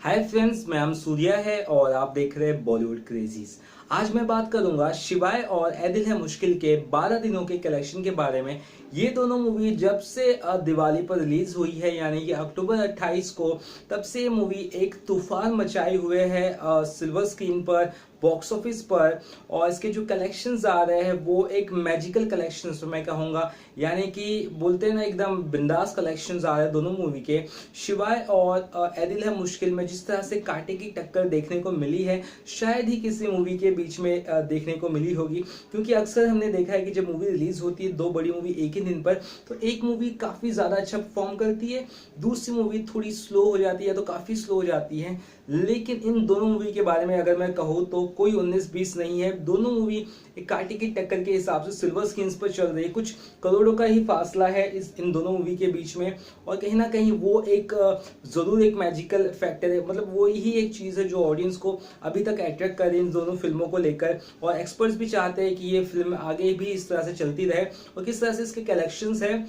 Hi friends, मैं सूर्या है और आप देख रहे हैं बॉलीवुड क्रेजीज। आज मैं बात करूंगा शिवाय और ऐ दिल है मुश्किल के 12 दिनों के कलेक्शन के बारे में। ये दोनों मूवी जब से दिवाली पर रिलीज हुई है यानी कि अक्टूबर 28 को, तब से ये मूवी एक तूफान मचाए हुए है सिल्वर स्क्रीन पर, बॉक्स ऑफिस पर। और इसके जो कलेक्शंस आ रहे हैं वो एक मैजिकल कलेक्शंस मैं कहूँगा, यानी कि बोलते हैं ना एकदम बिंदास कलेक्शंस आ रहे हैं दोनों मूवी के। शिवाय और ऐ दिल है मुश्किल में जिस तरह से कांटे की टक्कर देखने को मिली है, शायद ही किसी मूवी के बीच में देखने को मिली होगी। क्योंकि अक्सर हमने देखा है कि जब मूवी रिलीज होती है, दो बड़ी मूवी एक ही दिन पर, तो एक मूवी काफी ज्यादा अच्छा परफॉर्म करती है, दूसरी मूवी थोड़ी स्लो हो जाती है, तो काफी स्लो हो जाती है। लेकिन इन दोनों मूवी के बारे में अगर मैं कहूँ तो कोई 19-20 नहीं है। दोनों मूवी एक कांटे की टक्कर के हिसाब से सिल्वर स्क्रीन पर चल रही है, कुछ करोड़ों का ही फासला है इन दोनों मूवी के बीच में। और कहीं ना कहीं वो एक जरूर एक मैजिकल फैक्टर है, मतलब वो ही एक चीज है जो ऑडियंस को अभी तक अट्रैक्ट कर रही है इन दोनों फिल्मों को लेकर। और एक्सपर्ट्स भी चाहते हैं कि ये फिल्म आगे भी इस तरह से चलती रहे। और किस तरह से इसके कलेक्शंस है,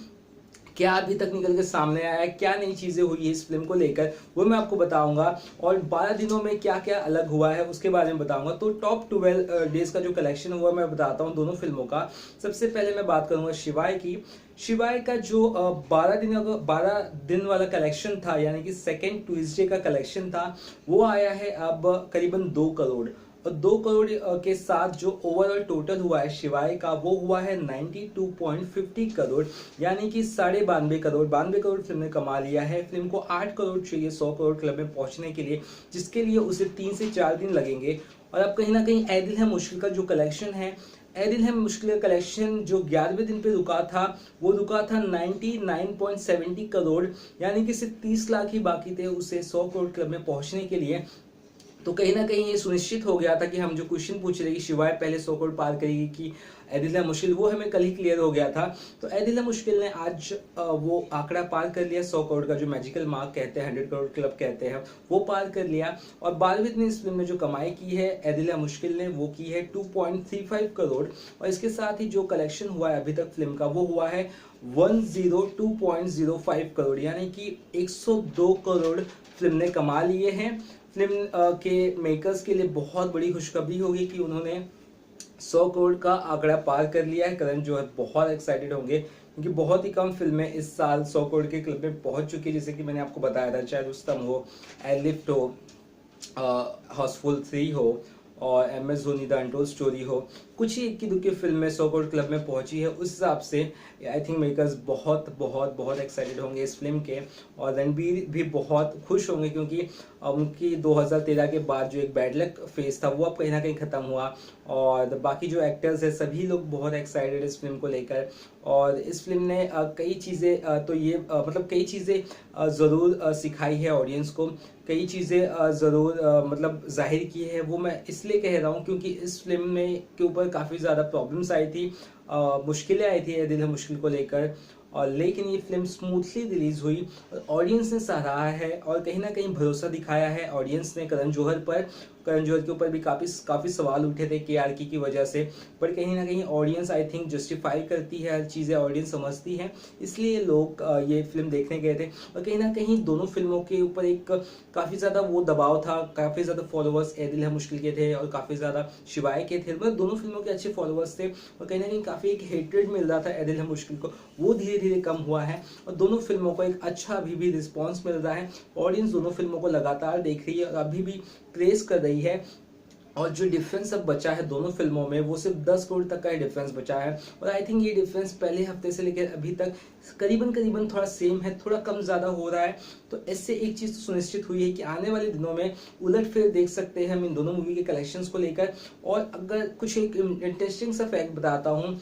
क्या अभी तक निकल के सामने आया है, क्या नई चीजें हुई है इस फिल्म को लेकर, वो मैं आपको बताऊंगा। और 12 दिनों में क्या क्या अलग हुआ है उसके बारे में बताऊंगा। तो टॉप 12 डेज का जो कलेक्शन हुआ मैं बताता हूँ दोनों फिल्मों का। सबसे पहले मैं बात करूंगा शिवाय की। शिवाय का जो 12 दिन वाला कलेक्शन था, यानी कि सेकेंड ट्यूसडे का कलेक्शन था, वो आया है अब करीबन 2 करोड़। और 2 करोड़ के साथ जो ओवरऑल टोटल हुआ है शिवाय का, वो हुआ है 92.50 करोड़, यानी कि 92.5 करोड़ फिल्म ने कमा लिया है। फिल्म को 8 करोड़ चाहिए 100 करोड़ क्लब में पहुंचने के लिए, जिसके लिए उसे 3 से 4 दिन लगेंगे। और अब कहीं ना कहीं ऐ दिल है मुश्किल का जो कलेक्शन है, ऐ दिल है मुश्किल का कलेक्शन जो 11वें दिन पे रुका था, वो रुका था 99.70 करोड़, यानी कि सिर्फ 30 लाख ही बाकी थे उसे 100 करोड़ क्लब में पहुंचने के लिए। तो कहीं ना कहीं ये सुनिश्चित हो गया था कि हम जो क्वेश्चन पूछ रहे कि शिवाय पहले 100 करोड़ पार करेगी कि ऐ दिल है मुश्किल, वो हमें कल ही क्लियर हो गया था। तो ऐ दिल है मुश्किल ने आज वो आंकड़ा पार कर लिया, 100 करोड़ का जो मैजिकल मार्क कहते हैं, 100 करोड़ क्लब कहते हैं, वो पार कर लिया। और 12वें दिन इस फिल्म ने जो कमाई की है ऐ दिल है मुश्किल ने, वो की है 2.35 करोड़। और इसके साथ ही जो कलेक्शन हुआ है अभी तक फिल्म का, वो हुआ है 102.05 करोड़, यानी कि 102 करोड़ फिल्म ने कमा लिए हैं। फिल्म के मेकर्स के लिए बहुत बड़ी खुशखबरी होगी कि उन्होंने 100 करोड़ का आंकड़ा पार कर लिया है। करण जो है बहुत एक्साइटेड होंगे, क्योंकि बहुत ही कम फिल्में इस साल 100 करोड़ के क्लब में पहुंच चुकी है। जैसे कि मैंने आपको बताया था, चाहे रुस्तम हो, एयरलिफ्ट हो, हाउसफुल 3 हो, और MS Dhoni the untold story हो, कुछ ही इक्की दुक्की फिल्में 100 करोड़ क्लब में पहुंची है। उस हिसाब से आई थिंक मेकर्स बहुत बहुत बहुत एक्साइटेड होंगे इस फिल्म के। और रणबीर भी बहुत खुश होंगे, क्योंकि उनकी 2013 के बाद जो एक बैड लक फेज था, वो अब कहीं ना कहीं खत्म हुआ। और बाकी जो एक्टर्स है सभी लोग बहुत एक्साइटेड इस फिल्म को लेकर। और इस फिल्म ने कई चीज़ें तो ये मतलब कई चीज़ें ज़रूर सिखाई है ऑडियंस को, कई चीज़ें ज़रूर मतलब जाहिर की है। वो मैं इसलिए कह रहा हूँ क्योंकि इस फिल्म में के ऊपर काफ़ी ज़्यादा प्रॉब्लम्स आई थी, मुश्किलें आई थी ऐ दिल है मुश्किल को लेकर। और लेकिन ये फिल्म स्मूथली रिलीज हुई और ऑडियंस ने सराहा है, और कहीं ना कहीं भरोसा दिखाया है ऑडियंस ने करण जौहर पर। करण जौहर के ऊपर भी काफ़ी सवाल उठे थे KRK की वजह से, पर कहीं ना कहीं ऑडियंस आई थिंक जस्टिफाई करती है, हर चीज़ें ऑडियंस समझती है, इसलिए लोग ये फिल्म देखने गए थे। और कहीं ना कहीं दोनों फिल्मों के ऊपर एक काफ़ी ज़्यादा वो दबाव था, काफ़ी ज़्यादा फॉलोअर्स ऐ दिल है मुश्किल के थे और काफ़ी ज़्यादा शिवाय के थे, मतलब दोनों फिल्मों के अच्छे फॉलोअर्स थे। और कहीं ना कहीं काफ़ी एक हेट्रेड मिल रहा था ऐ दिल है मुश्किल को, वो धीरे धीरे कम हुआ है। और दोनों फिल्मों को एक अच्छा अभी भी रिस्पॉन्स मिल रहा है, ऑडियंस दोनों फिल्मों को लगातार देख रही है और अभी भी प्रेस कर रही है। और जो डिफरेंस अब बचा है दोनों फिल्मों में, वो सिर्फ 10 करोड़ तक का ही डिफरेंस बचा है। और आई थिंक ये डिफरेंस पहले हफ्ते से लेकर अभी तक करीबन करीबन थोड़ा सेम है, थोड़ा कम ज़्यादा हो रहा है। तो इससे एक चीज़ तो सुनिश्चित हुई है कि आने वाले दिनों में उलटफेर देख सकते हैं हम इन दोनों मूवी के कलेक्शंस को लेकर। और अगर कुछ एक इंटरेस्टिंग सा फैक्ट बताता हूँ,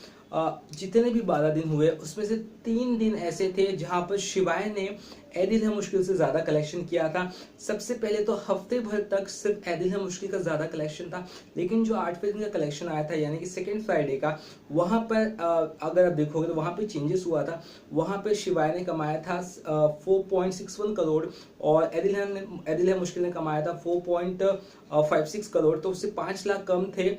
जितने भी 12 दिन हुए उसमें से 3 दिन ऐसे थे जहां पर शिवाय ने ऐ दिल है मुश्किल से ज्यादा कलेक्शन किया था। सबसे पहले तो हफ्ते भर तक सिर्फ ऐ दिल है मुश्किल का ज्यादा कलेक्शन था, लेकिन जो 8वें दिन का कलेक्शन आया था यानी कि सेकेंड फ्राइडे का, वहां पर अगर आप देखोगे तो वहां पे चेंजेस हुआ था। वहां पे शिवाय ने कमाया था 4.61 करोड़ और ऐ दिल है मुश्किल ने कमाया था 4.56 करोड़, तो उससे 5 लाख कम थे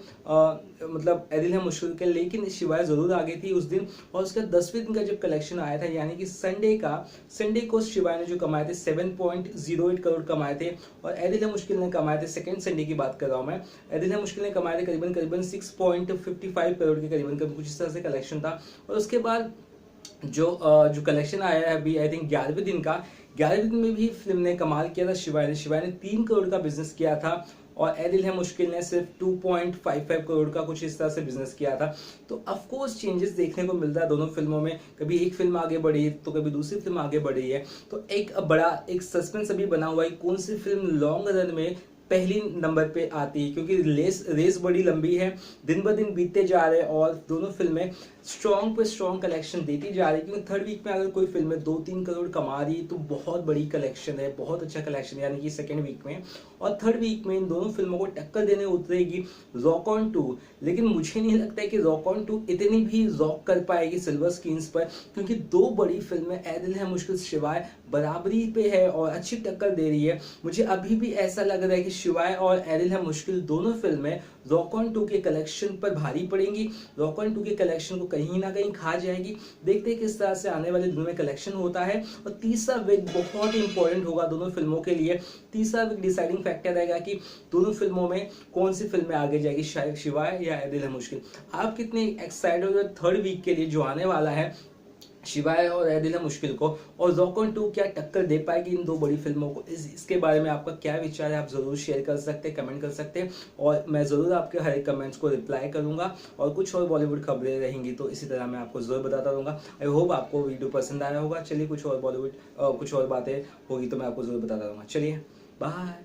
मतलब ऐ दिल है मुश्किल के, लेकिन शिवाय जरूर आगे थी उस दिन। और उसका 10वें दिन का जब कलेक्शन आया था यानी कि संडे को शिवाय शिवाय ने जो कमाए थे 7.08 करोड़ कमाए थे, और एदिल है मुश्किल ने कमाए थे, सेकंड संडे की बात कर रहा हूँ मैं, एदिल है मुश्किल ने कमाए थे करीबन करीबन 6.55 करोड़ के करीबन कुछ इस तरह से कलेक्शन था। और उसके बाद जो कलेक्शन आया है अभी आई थिंक 11वें दिन का, 11वें दिन में भी फिल्म ने कमाल किया था। शिवाय ने 3 करोड़ का बिजनेस किया था, और एदिल है मुश्किल ने सिर्फ 2.55 करोड़ का कुछ इस तरह से बिजनेस किया था। तो ऑफ कोर्स चेंजेस देखने को मिलता है दोनों फिल्मों में, कभी एक फिल्म आगे बढ़ी तो कभी दूसरी फिल्म आगे बढ़ी है। तो एक सस्पेंस अभी बना हुआ है कौन सी फिल्म लॉन्ग रन में पहली नंबर पे आती है, क्योंकि रेस बड़ी लंबी है, दिन ब दिन बीतते जा रहे हैं, और दोनों फिल्में स्ट्रॉन्ग पे स्ट्रॉन्ग कलेक्शन देती जा रही है। क्योंकि थर्ड वीक में अगर कोई फिल्म 2-3 करोड़ कमा रही तो बहुत बड़ी कलेक्शन है, बहुत अच्छा कलेक्शन, यानी कि सेकेंड वीक में। और थर्ड वीक में इन दोनों फिल्मों को टक्कर देने उतरेगी रॉक ऑन 2, लेकिन मुझे नहीं लगता है कि रॉक ऑन 2 इतनी भी रॉक कर पाएगी सिल्वर स्क्रीन्स पर, क्योंकि दो बड़ी फिल्में एदिल है मुश्किल शिवाय बराबरी पे है और अच्छी टक्कर दे रही है। मुझे अभी भी ऐसा लग रहा है कि शिवाय और एदिल है मुश्किल दोनों फिल्में रॉक ऑन 2 के कलेक्शन पर भारी पड़ेंगी, रॉक ऑन 2 के कलेक्शन को कहीं ना कहीं खा जाएगी। देखते हैं किस तरह से आने वाले दिनों में कलेक्शन होता है। और तीसरा वीक बहुत इंपॉर्टेंट होगा दोनों फिल्मों के लिए। तीसरा वीक डिसाइडिंग फैक्टर रहेगा कि दोनों फिल्मों में कौन सी फिल्में आगे जाएगी, शायद शिवाय या एदिल है मुश्किल। आप कितने एक्साइटेड हो थर्ड वीक के लिए जो आने वाला है शिवाय और एदिल है मुश्किल को, और रॉक ऑन 2 क्या टक्कर दे पाएगी इन दो बड़ी फिल्मों को, इसके बारे में आपका क्या विचार है आप जरूर शेयर कर सकते हैं, कमेंट कर सकते हैं, और मैं जरूर आपके हर एक कमेंट्स को रिप्लाई करूंगा। और कुछ और बॉलीवुड खबरें रहेंगी तो इसी तरह मैं आपको जरूर बताता रहूंगा। आई होप आपको वीडियो पसंद आया होगा। चलिए कुछ और बॉलीवुड कुछ और बातें होगी तो मैं आपको जरूर बताता रहूंगा। चलिए बाय।